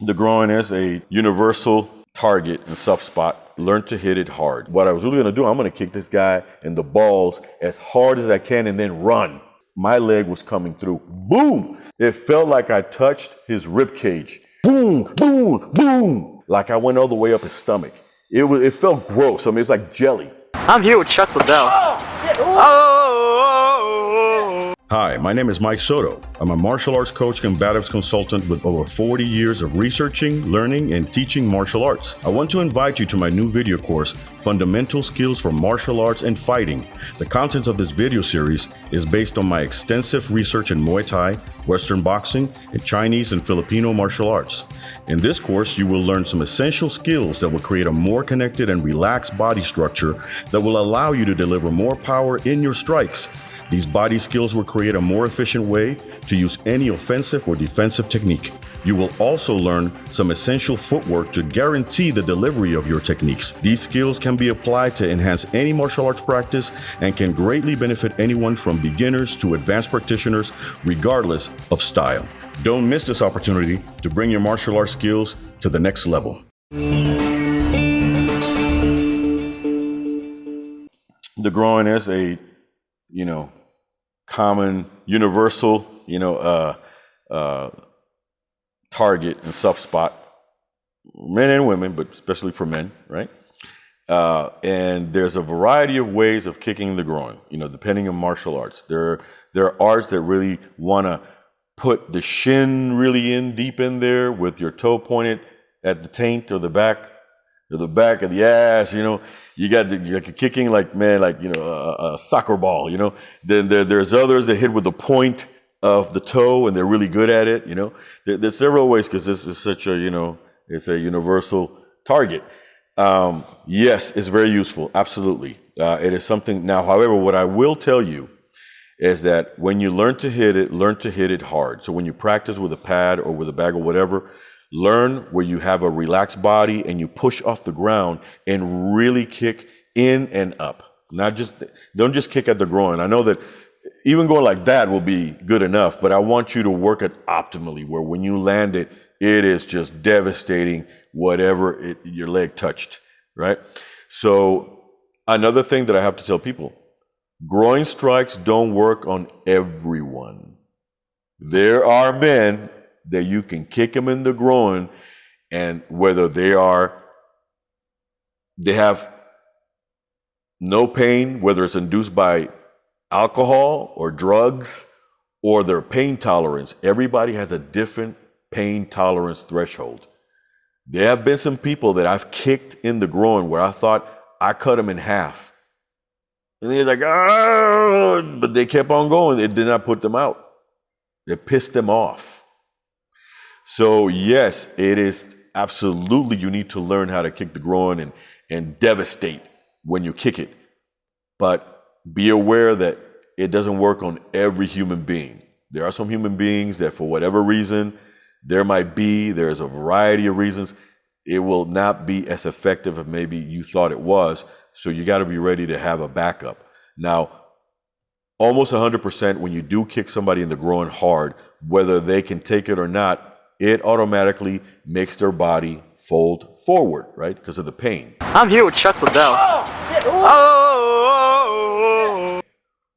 The groin is a universal target and soft spot. Learn to hit it hard. What I was really going to do, I'm going to kick this guy in the balls as hard as I can and then run. My leg was coming through. Boom! It felt like I touched his rib cage. Boom, boom, boom! Like I went all the way up his stomach. It felt gross. I mean, it's like jelly. I'm here with Chuck Liddell. Hi, my name is Mike Soto. I'm a martial arts coach and combatives consultant with over 40 years of researching, learning, and teaching martial arts. I want to invite you to my new video course, Fundamental Skills for Martial Arts and Fighting. The contents of this video series is based on my extensive research in Muay Thai, Western boxing, and Chinese and Filipino martial arts. In this course, you will learn some essential skills that will create a more connected and relaxed body structure that will allow you to deliver more power in your strikes. These body skills will create a more efficient way to use any offensive or defensive technique. You will also learn some essential footwork to guarantee the delivery of your techniques. These skills can be applied to enhance any martial arts practice and can greatly benefit anyone from beginners to advanced practitioners, regardless of style. Don't miss this opportunity to bring your martial arts skills to the next level. The groin is a common, universal, target and soft spot, men and women, but especially for men, right? And there's a variety of ways of kicking the groin, depending on martial arts. There are arts that really want to put the shin really in deep in there with your toe pointed at the taint or the back of the ass, you're kicking like a soccer ball, Then there's others that hit with the point of the toe and they're really good at it, There's several ways because this is such a, it's a universal target. Yes, it's very useful. Absolutely. It is something now, however, what I will tell you is that when you learn to hit it hard. So when you practice with a pad or with a bag or whatever, learn where you have a relaxed body and you push off the ground and really kick in and up. Don't just kick at the groin. I know that even going like that will be good enough, but I want you to work it optimally where when you land it, it is just devastating whatever your leg touched, right? So another thing that I have to tell people, groin strikes don't work on everyone. There are men that you can kick them in the groin, and whether they have no pain, whether it's induced by alcohol or drugs or their pain tolerance. Everybody has a different pain tolerance threshold. There have been some people that I've kicked in the groin where I thought I cut them in half. And they're like, oh, but they kept on going. It did not put them out. It pissed them off. So yes, it is absolutely, you need to learn how to kick the groin and devastate when you kick it. But be aware that it doesn't work on every human being. There are some human beings that for whatever reason, there's a variety of reasons, it will not be as effective as maybe you thought it was. So you got to be ready to have a backup. Now, almost 100% when you do kick somebody in the groin hard, whether they can take it or not, it automatically makes their body fold forward, right? Because of the pain. I'm here with Chuck Liddell.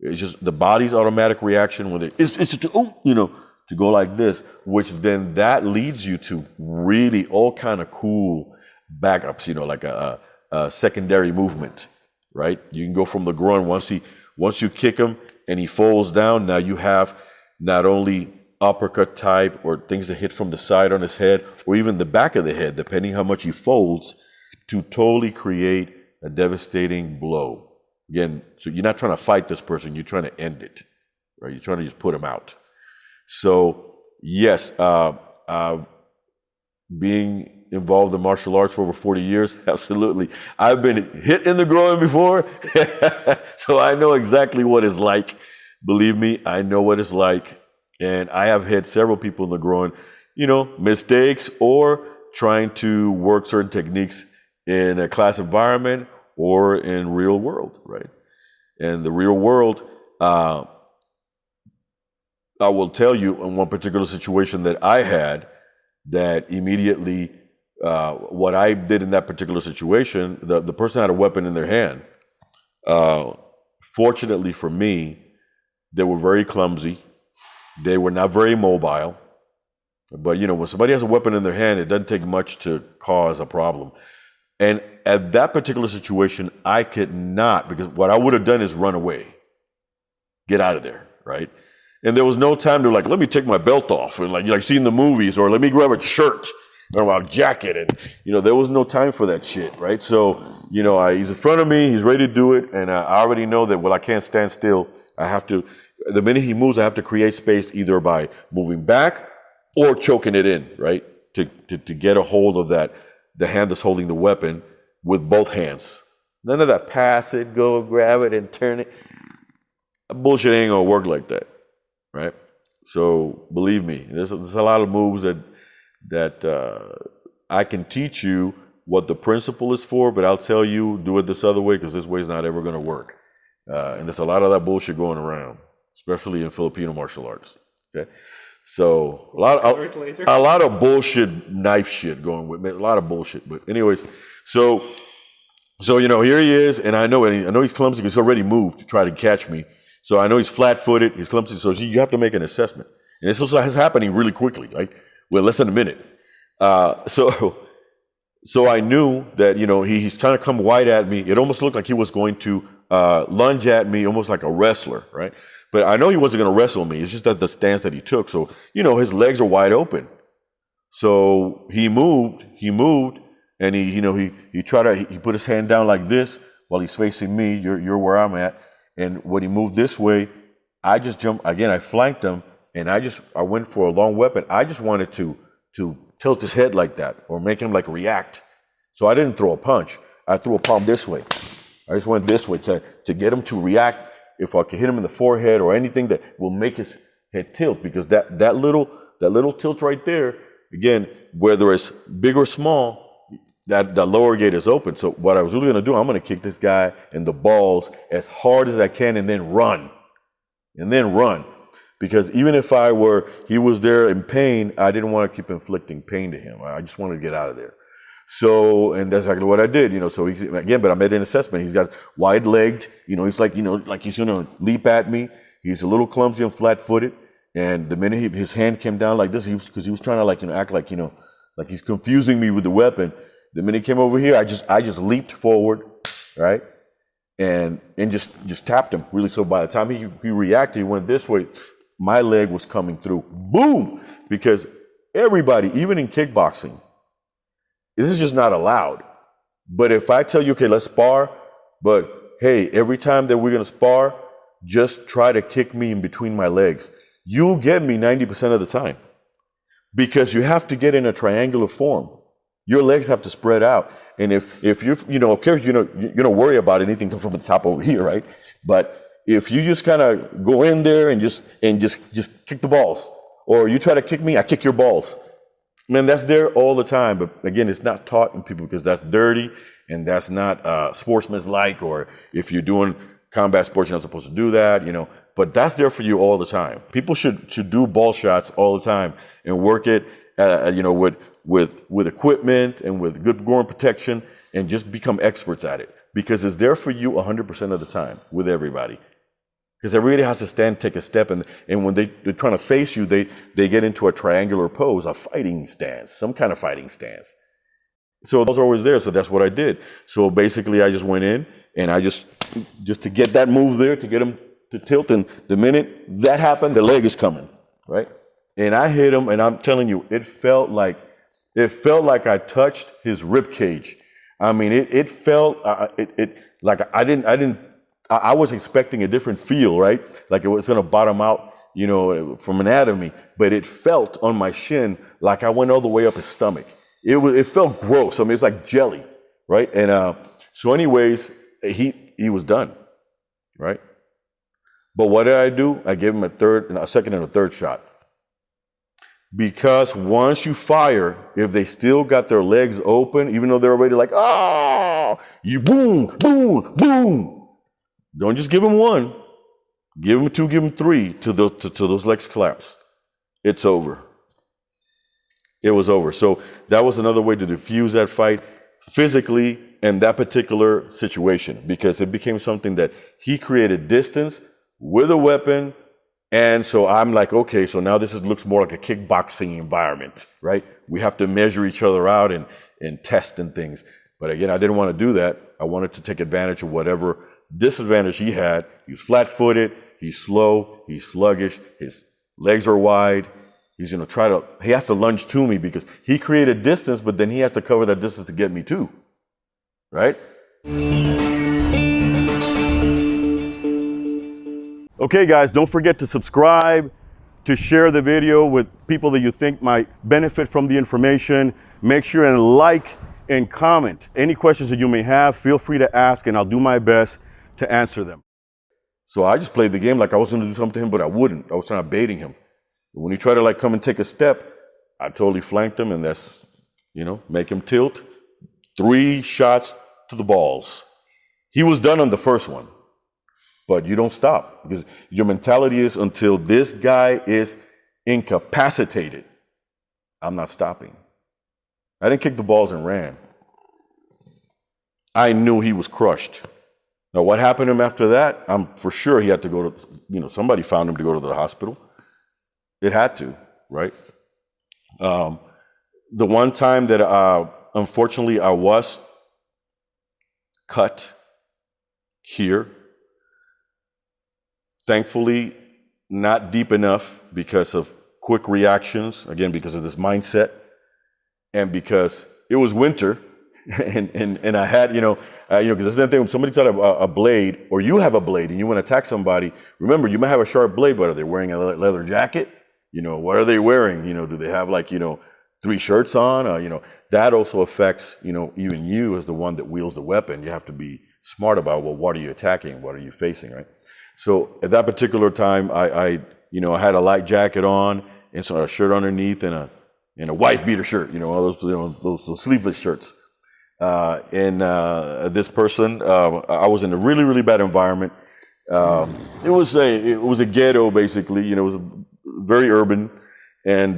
It's just the body's automatic reaction when to go like this, which then that leads you to really all kind of cool backups, like a secondary movement, right? You can go from the groin once you kick him and he folds down. Now you have not only uppercut type or things that hit from the side on his head or even the back of the head, depending how much he folds, to totally create a devastating blow. Again, so you're not trying to fight this person, you're trying to end it, right? You're trying to just put him out. So yes, being involved in martial arts for over 40 years, absolutely. I've been hit in the groin before, so I know exactly what it's like. Believe me, I know what it's like. And I have hit several people in the groin, mistakes or trying to work certain techniques in a class environment or in real world, right? And the real world, I will tell you in one particular situation that I had, that immediately, what I did in that particular situation, the person had a weapon in their hand. Fortunately for me, they were very clumsy. They were not very mobile. But, when somebody has a weapon in their hand, it doesn't take much to cause a problem. And at that particular situation, I could not, because what I would have done is run away. Get out of there, right? And there was no time to let me take my belt off and like see in the movies, or let me grab a shirt or a jacket. And, there was no time for that shit, right? So, he's in front of me, he's ready to do it. And I already know that, I can't stand still. I have to, the minute he moves, I have to create space either by moving back or choking it in, right? To get a hold of that, the hand that's holding the weapon with both hands. None of that pass it, go grab it and turn it. That bullshit ain't gonna work like that, right? So believe me, there's a lot of moves that I can teach you what the principle is for, but I'll tell you, do it this other way because this way is not ever gonna work. And there's a lot of that bullshit going around, especially in Filipino martial arts, okay? So a lot of bullshit knife shit going with me, a lot of bullshit. But anyways, so here he is, and I know he's clumsy because he's already moved to try to catch me. So I know he's flat-footed, he's clumsy. So you have to make an assessment, and this is happening really quickly, less than a minute. So I knew that he's trying to come wide at me. It almost looked like he was going to lunge at me, almost like a wrestler, right? But I know he wasn't going to wrestle me. It's just that the stance that he took. So, his legs are wide open. So he moved, and he put his hand down like this while he's facing me. You're where I'm at. And when he moved this way, I just jumped again. I flanked him, and I went for a long weapon. I just wanted to tilt his head like that or make him react. So I didn't throw a punch. I threw a palm this way. I just went this way to get him to react. If I could hit him in the forehead or anything that will make his head tilt, because that little tilt right there, again, whether it's big or small, that lower gate is open. So what I was really going to do, I'm going to kick this guy in the balls as hard as I can and then run. Because even if he was there in pain, I didn't want to keep inflicting pain to him. I just wanted to get out of there. So, and that's exactly what I did, so but I made an assessment. He's got wide-legged, he's like he's going to leap at me. He's a little clumsy and flat-footed. And the minute his hand came down like this, because he was trying to act like he's confusing me with the weapon. The minute he came over here, I just leaped forward, right? And just tapped him really. So by the time he reacted, he went this way. My leg was coming through. Boom! Because everybody, even in kickboxing, this is just not allowed. But if I tell you, okay, let's spar, but hey, every time that we're going to spar, just try to kick me in between my legs. You'll get me 90% of the time because you have to get in a triangular form. Your legs have to spread out. And if you're, of course, you don't worry about anything coming from the top over here, right? But if you just kind of go in there and just kick the balls, or you try to kick me, I kick your balls. Man, that's there all the time, but again, it's not taught in people because that's dirty and that's not sportsmanlike. Or if you're doing combat sports, you're not supposed to do that, But that's there for you all the time. People should do ball shots all the time and work it, with equipment and with good groin protection, and just become experts at it because it's there for you 100% of the time with everybody. Because everybody has to take a step, and when they're trying to face you, they get into a triangular pose, a fighting stance, some kind of fighting stance. So those are always there, so that's what I did. So basically, I just went in, and I just to get that move there, to get him to tilt, and the minute that happened, the leg is coming, right? And I hit him, and I'm telling you, it felt like I touched his rib cage. I mean, it felt like I was expecting a different feel, right? Like it was going to bottom out, from anatomy, but it felt on my shin like I went all the way up his stomach. It felt gross. I mean, it's like jelly, right? And so anyways, he was done, right? But what did I do? I gave him a second and a third shot. Because once you fire, if they still got their legs open, even though they're already you boom, boom, boom. Don't just give them one. Give them two, give them three till those legs collapse. It's over. it was over. So that was another way to diffuse that fight physically in that particular situation, because it became something that he created distance with a weapon. And so I'm like, okay, so now looks more like a kickboxing environment, right? We have to measure each other out and test and things. But again, I didn't want to do that. I wanted to take advantage of whatever disadvantage he had. He was flat-footed, he's slow, he's sluggish, his legs are wide. He's going to he has to lunge to me because he created distance, but then he has to cover that distance to get me too, right? Okay, guys, don't forget to subscribe, to share the video with people that you think might benefit from the information. Make sure and like and comment. Any questions that you may have, feel free to ask, and I'll do my best to answer them. So I just played the game like I was going to do something to him, but I wouldn't. I was trying to baiting him. When he tried to come and take a step, I totally flanked him, and that's, make him tilt. 3 shots to the balls. He was done on the first one, but you don't stop because your mentality is until this guy is incapacitated, I'm not stopping. I didn't kick the balls and ran. I knew he was crushed. Now, what happened to him after that? I'm for sure he had to go to, somebody found him to go to the hospital. It had to, right? The one time that unfortunately I was cut here, thankfully not deep enough because of quick reactions, again, because of this mindset, and because it was winter, and I had, because that's the thing, when somebody's got a blade, or you have a blade and you want to attack somebody, remember, you might have a sharp blade, but are they wearing a leather jacket? What are they wearing? Do they have 3 shirts on? That also affects, even you as the one that wields the weapon. You have to be smart about, well, what are you attacking? What are you facing, right? So at that particular time, I had a light jacket on and so a shirt underneath and a wife beater shirt, those sleeveless shirts. This person, I was in a really, really bad environment. It was a ghetto, basically. It was very urban, and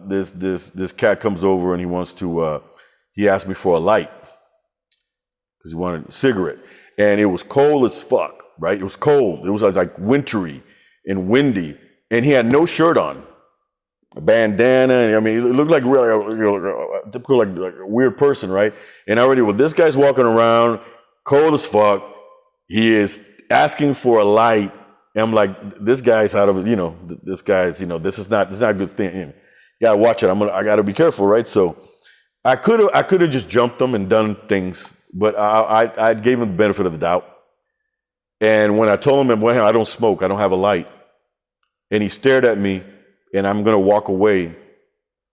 this cat comes over and he asked me for a light because he wanted a cigarette, and it was cold as fuck, right? It was cold. It was like wintry and windy, and he had no shirt on, a bandana. And, it looked like really a typical like a weird person, right? And this guy's walking around cold as fuck. He is asking for a light. And I'm like, this guy's out of, this guy's, this is not a good thing. You gotta watch it. I gotta be careful, right? So I could have just jumped him and done things, but I gave him the benefit of the doubt. And when I told him, I don't smoke, I don't have a light, and he stared at me, and I'm gonna walk away,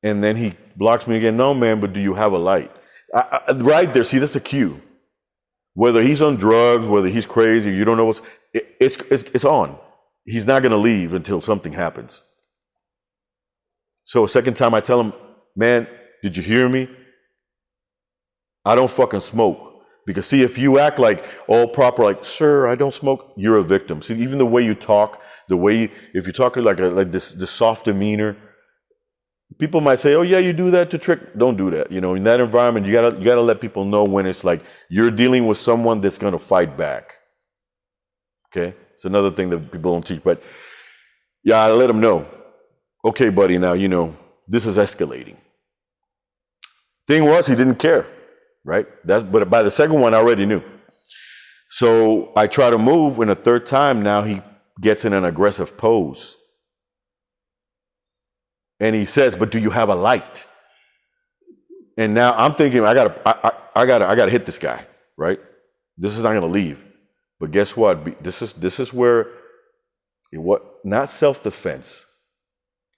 and then he blocks me again. No, man, but do you have a light? Right there, see, that's a cue. Whether he's on drugs, whether he's crazy, you don't know it's on. He's not going to leave until something happens. So a second time I tell him, man, did you hear me? I don't fucking smoke. Because see, if you act like all proper, like, sir, I don't smoke, you're a victim. See, even the way you talk, if you're talking like this soft demeanor, people might say, oh yeah, you do that to trick. Don't do that. In that environment, you gotta let people know when it's like you're dealing with someone that's going to fight back. Okay, it's another thing that people don't teach. But yeah, I let them know. Okay, buddy, now this is escalating. Thing was, he didn't care, right? But by the second one, I already knew. So I try to move, and the third time, now he gets in an aggressive pose. And he says, but do you have a light? And now I'm thinking, I gotta hit this guy, right? This is not gonna leave. But guess what? This is where not self-defense.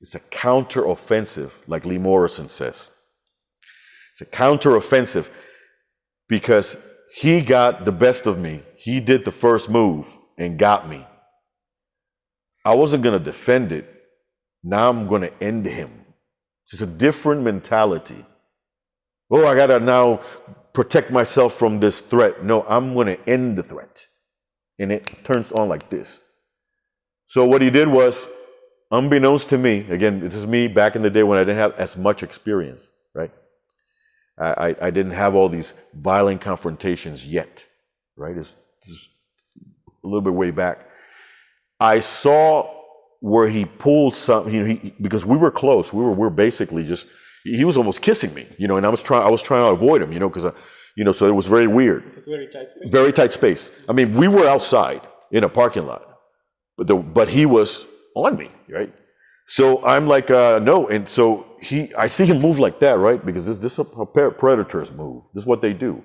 It's a counter-offensive, like Lee Morrison says. It's a counter-offensive because he got the best of me. He did the first move and got me. I wasn't gonna defend it. Now I'm going to end him. It's a different mentality. Oh, I got to now protect myself from this threat. No, I'm going to end the threat. And it turns on like this. So what he did was unbeknownst to me, again, this is me back in the day when I didn't have as much experience, right? I didn't have all these violent confrontations yet, right? It's a little bit way back. I saw where he pulled something, because we were close. We were basically just, he was almost kissing me, and I was trying to avoid him, because, so it was very weird. It's a very tight space. Very tight space. I mean, we were outside in a parking lot, but he was on me, right? So I'm like, no. And so I see him move like that, right? Because this is how predators move. This is what they do.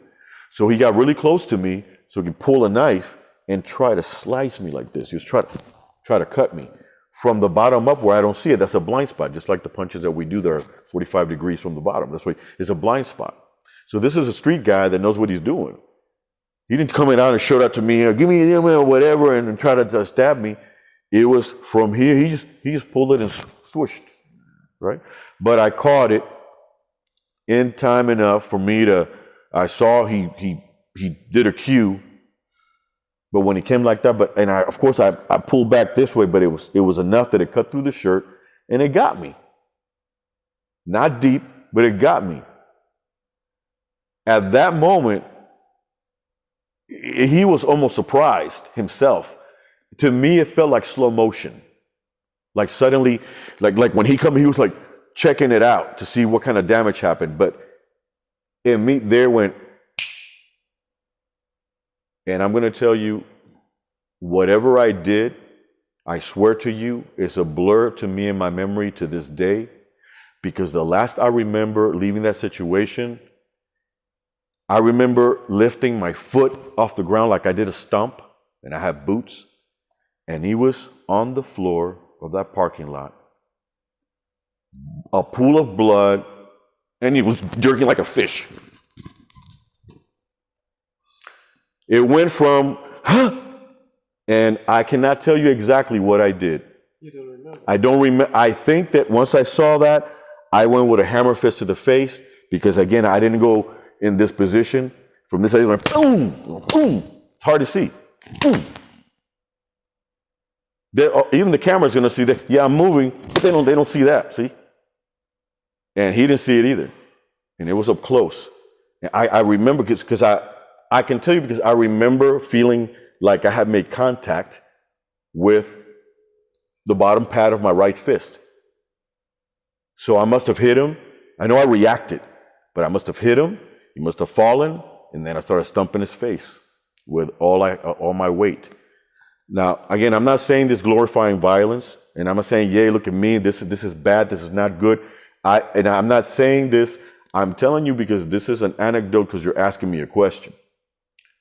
So he got really close to me so he could pull a knife and try to slice me like this. He was try to cut me from the bottom up where I don't see it. That's a blind spot, just like the punches that we do that are 45 degrees from the bottom. That's why it's a blind spot. So this is a street guy that knows what he's doing. He didn't come in out and show that to me, give me or whatever, and try to stab me. It was from here. He just pulled it and swooshed, right? But I caught it in time enough for me to. I saw he did a cue, but when he came like that, of course I pulled back this way, but it was enough that it cut through the shirt and it got me. Not deep, but it got me. At that moment, he was almost surprised himself. To me, it felt like slow motion. Like suddenly, like when he was like checking it out to see what kind of damage happened. But there went, and I'm going to tell you, whatever I did, I swear to you, it's a blur to me in my memory to this day. Because the last I remember leaving that situation, I remember lifting my foot off the ground like I did a stump, and I had boots, and he was on the floor of that parking lot, a pool of blood, and he was jerking like a fish. It went from, and I cannot tell you exactly what I did. You don't remember? I don't remember. I think that once I saw that, I went with a hammer fist to the face, because again, I didn't go in this position. From this side, it went boom, boom. It's hard to see. Boom. Even the camera's gonna see that. Yeah, I'm moving. But they don't see that. See? And he didn't see it either. And it was up close. And I remember because I can tell you because I remember feeling like I had made contact with the bottom pad of my right fist. So I must have hit him. I know I reacted, but I must have hit him. He must have fallen, and then I started stumping his face with all my weight. Now, again, I'm not saying this glorifying violence, and I'm not saying, yeah, look at me, this is bad, this is not good. And I'm not saying this, I'm telling you because this is an anecdote because you're asking me a question.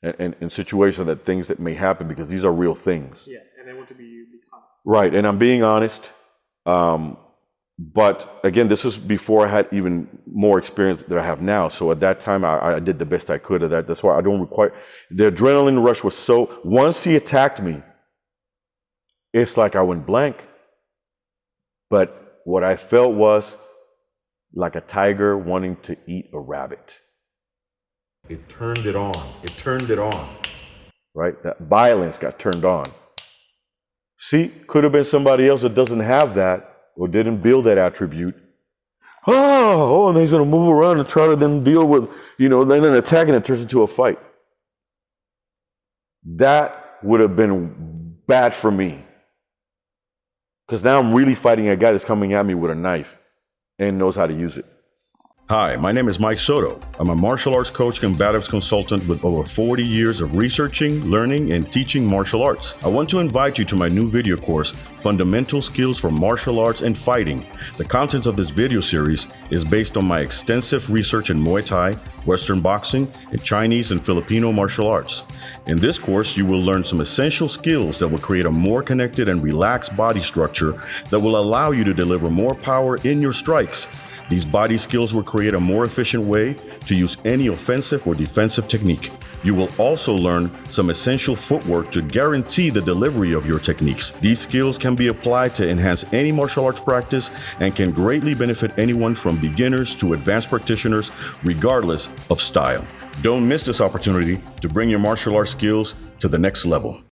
And in situations that things that may happen because these are real things. Yeah, and I want to be honest. Right, and I'm being honest. But again, this is before I had even more experience than I have now. So at that time, I did the best I could of that. That's why I don't require, the adrenaline rush was so, once he attacked me, it's like I went blank. But what I felt was like a tiger wanting to eat a rabbit. It turned it on. It turned it on. Right? That violence got turned on. See, could have been somebody else that doesn't have that or didn't build that attribute. And then he's going to move around and try to then deal with, then an attack and it turns into a fight. That would have been bad for me. Because now I'm really fighting a guy that's coming at me with a knife and knows how to use it. Hi, my name is Mike Soto. I'm a martial arts coach and combatives consultant with over 40 years of researching, learning, and teaching martial arts. I want to invite you to my new video course, Fundamental Skills for Martial Arts and Fighting. The contents of this video series is based on my extensive research in Muay Thai, Western boxing, and Chinese and Filipino martial arts. In this course, you will learn some essential skills that will create a more connected and relaxed body structure that will allow you to deliver more power in your strikes. These body skills will create a more efficient way to use any offensive or defensive technique. You will also learn some essential footwork to guarantee the delivery of your techniques. These skills can be applied to enhance any martial arts practice and can greatly benefit anyone from beginners to advanced practitioners, regardless of style. Don't miss this opportunity to bring your martial arts skills to the next level.